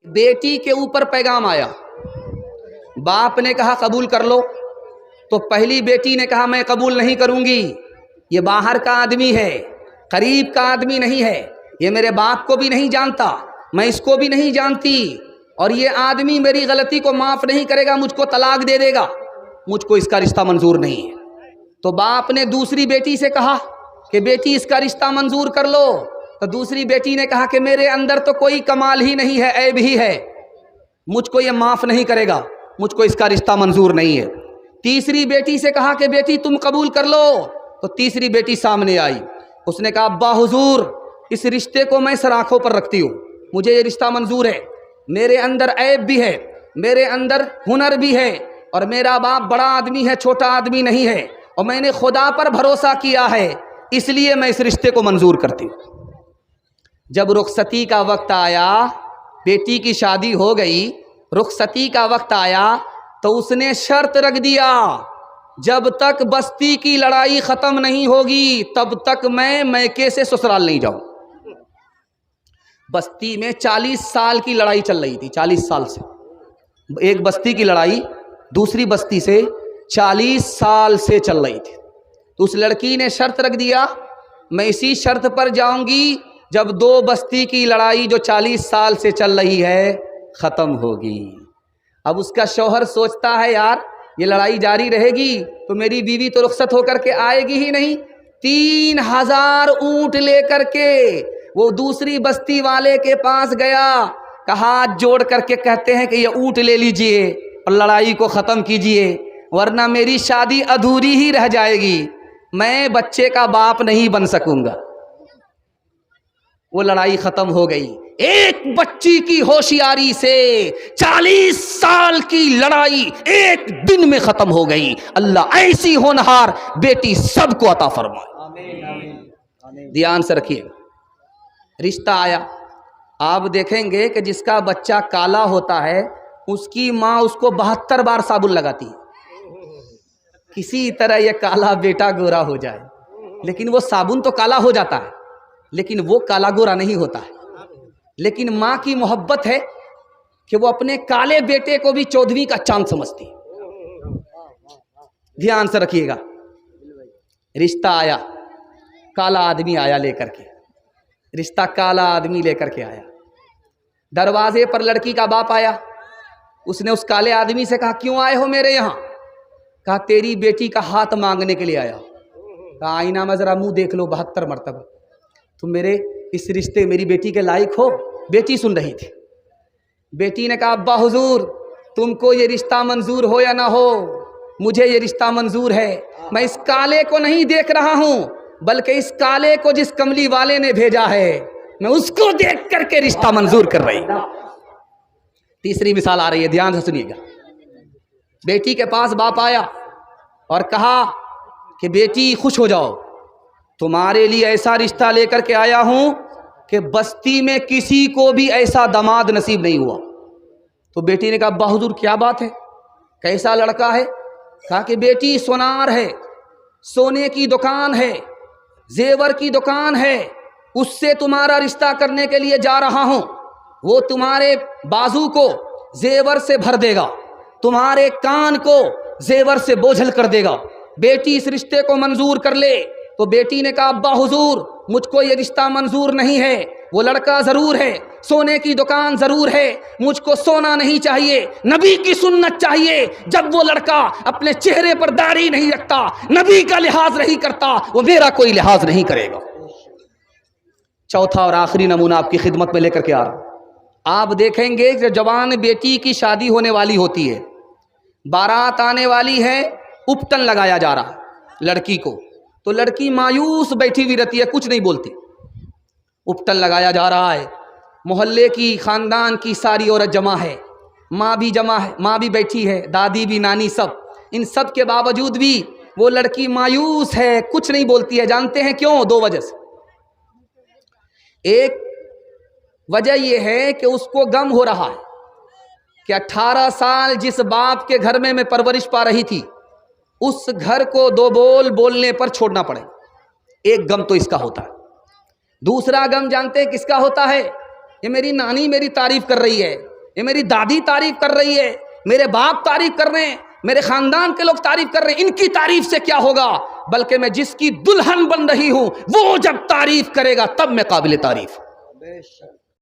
बेटी के ऊपर पैगाम आया, बाप ने कहा कबूल कर लो, तो पहली बेटी ने कहा मैं कबूल नहीं करूंगी, ये बाहर का आदमी है, करीब का आदमी नहीं है, ये मेरे बाप को भी नहीं जानता, मैं इसको भी नहीं जानती, और ये आदमी मेरी गलती को माफ़ नहीं करेगा, मुझको तलाक दे देगा, मुझको इसका रिश्ता मंजूर नहीं है। तो बाप ने दूसरी बेटी से कहा कि बेटी इसका रिश्ता मंजूर कर लो, तो दूसरी बेटी ने कहा कि मेरे अंदर तो कोई कमाल ही नहीं है, ऐब ही है, मुझको ये माफ़ नहीं करेगा, मुझको इसका रिश्ता मंजूर नहीं है। तीसरी बेटी से कहा कि बेटी तुम कबूल कर लो, तो तीसरी बेटी सामने आई, उसने कहा अब्बा हुजूर इस रिश्ते को मैं सर आँखों पर रखती हूँ, मुझे ये रिश्ता मंजूर है, मेरे अंदर ऐब भी है, मेरे अंदर हुनर भी है, और मेरा बाप बड़ा आदमी है, छोटा आदमी नहीं है, और मैंने खुदा पर भरोसा किया है, इसलिए मैं इस रिश्ते को मंजूर करती हूँ। जब रुखसती का वक्त आया, बेटी की शादी हो गई, रुखसती का वक्त आया, तो उसने शर्त रख दिया जब तक बस्ती की लड़ाई ख़त्म नहीं होगी तब तक मैं मैके से ससुराल नहीं जाऊँ। बस्ती में 40 साल की लड़ाई चल रही थी, 40 साल से एक बस्ती की लड़ाई दूसरी बस्ती से 40 साल से चल रही थी। तो उस लड़की ने शर्त रख दिया मैं इसी शर्त पर जाऊंगी जब दो बस्ती की लड़ाई जो 40 साल से चल रही है ख़त्म होगी। अब उसका शौहर सोचता है यार ये लड़ाई जारी रहेगी तो मेरी बीवी तो रुखसत होकर के आएगी ही नहीं। 3000 ऊंट लेकर के वो दूसरी बस्ती वाले के पास गया, कहा हाथ जोड़ करके कहते हैं कि ये ऊंट ले लीजिए और लड़ाई को ख़त्म कीजिए, वरना मेरी शादी अधूरी ही रह जाएगी, मैं बच्चे का बाप नहीं बन सकूंगा। वो लड़ाई ख़त्म हो गई। एक बच्ची की होशियारी से 40 साल की लड़ाई एक दिन में ख़त्म हो गई। अल्लाह ऐसी होनहार बेटी सबको अता फरमाए। ध्यान से रखिएगा। रिश्ता आया, आप देखेंगे कि जिसका बच्चा काला होता है उसकी माँ उसको 72 बार साबुन लगाती है, किसी तरह यह काला बेटा गोरा हो जाए, लेकिन वो साबुन तो काला हो जाता है लेकिन वो काला गोरा नहीं होता है। लेकिन माँ की मोहब्बत है कि वो अपने काले बेटे को भी 14वीं का चांद समझती है। ध्यान से रखिएगा। रिश्ता आया, काला आदमी आया लेकर के, रिश्ता काला आदमी लेकर के आया। दरवाजे पर लड़की का बाप आया, उसने उस काले आदमी से कहा क्यों आए हो मेरे यहाँ? कहा तेरी बेटी का हाथ मांगने के लिए आया। कहा आईना में जरा मुंह देख लो 72 मरतबा, तुम मेरे इस रिश्ते मेरी बेटी के लायक हो? बेटी सुन रही थी। बेटी ने कहा अब्बा हुजूर तुमको ये रिश्ता मंजूर हो या ना हो, मुझे ये रिश्ता मंजूर है। मैं इस काले को नहीं देख रहा हूँ बल्कि इस काले को जिस कमली वाले ने भेजा है मैं उसको देख करके रिश्ता मंजूर कर रही। तीसरी मिसाल आ रही है, ध्यान से सुनिएगा। बेटी के पास बाप आया और कहा कि बेटी खुश हो जाओ, तुम्हारे लिए ऐसा रिश्ता लेकर के आया हूं कि बस्ती में किसी को भी ऐसा दामाद नसीब नहीं हुआ। तो बेटी ने कहा अब्बा हुजूर क्या बात है, कैसा लड़का है? कहा कि बेटी सोनार है, सोने की दुकान है, जेवर की दुकान है, उससे तुम्हारा रिश्ता करने के लिए जा रहा हूं। वो तुम्हारे बाजू को जेवर से भर देगा, तुम्हारे कान को जेवर से बोझल कर देगा, बेटी इस रिश्ते को मंजूर कर ले। तो बेटी ने कहा अब्बा हुजूर मुझको ये रिश्ता मंजूर नहीं है, वो लड़का ज़रूर है, सोने की दुकान ज़रूर है, मुझको सोना नहीं चाहिए, नबी की सुन्नत चाहिए। जब वो लड़का अपने चेहरे पर दाढ़ी नहीं रखता, नबी का लिहाज नहीं करता, वो मेरा कोई लिहाज नहीं करेगा। चौथा और आखिरी नमूना आपकी खिदमत में लेकर के आ रहा हूं। आप देखेंगे कि जवान बेटी की शादी होने वाली होती है, बारात आने वाली है, उपटन लगाया जा रहा लड़की को, तो लड़की मायूस बैठी हुई रहती है, कुछ नहीं बोलती। उपटन लगाया जा रहा है, मोहल्ले की खानदान की सारी औरत जमा है, माँ भी जमा है, माँ भी बैठी है, दादी भी, नानी सब। इन सब के बावजूद भी वो लड़की मायूस है, कुछ नहीं बोलती है। जानते हैं क्यों? 2 वजह से। एक वजह यह है कि उसको गम हो रहा है कि 18 साल जिस बाप के घर में मैं परवरिश पा रही थी उस घर को 2 बोल बोलने पर छोड़ना पड़े। एक गम तो इसका होता है। दूसरा गम जानते हैं किसका होता है? ये मेरी नानी मेरी तारीफ कर रही है, ये मेरी दादी तारीफ कर रही है, मेरे बाप तारीफ कर रहे हैं, मेरे खानदान के लोग तारीफ कर रहे हैं, इनकी तारीफ से क्या होगा, बल्कि मैं जिसकी दुल्हन बन रही हूं वो जब तारीफ करेगा तब मैं काबिल तारीफ।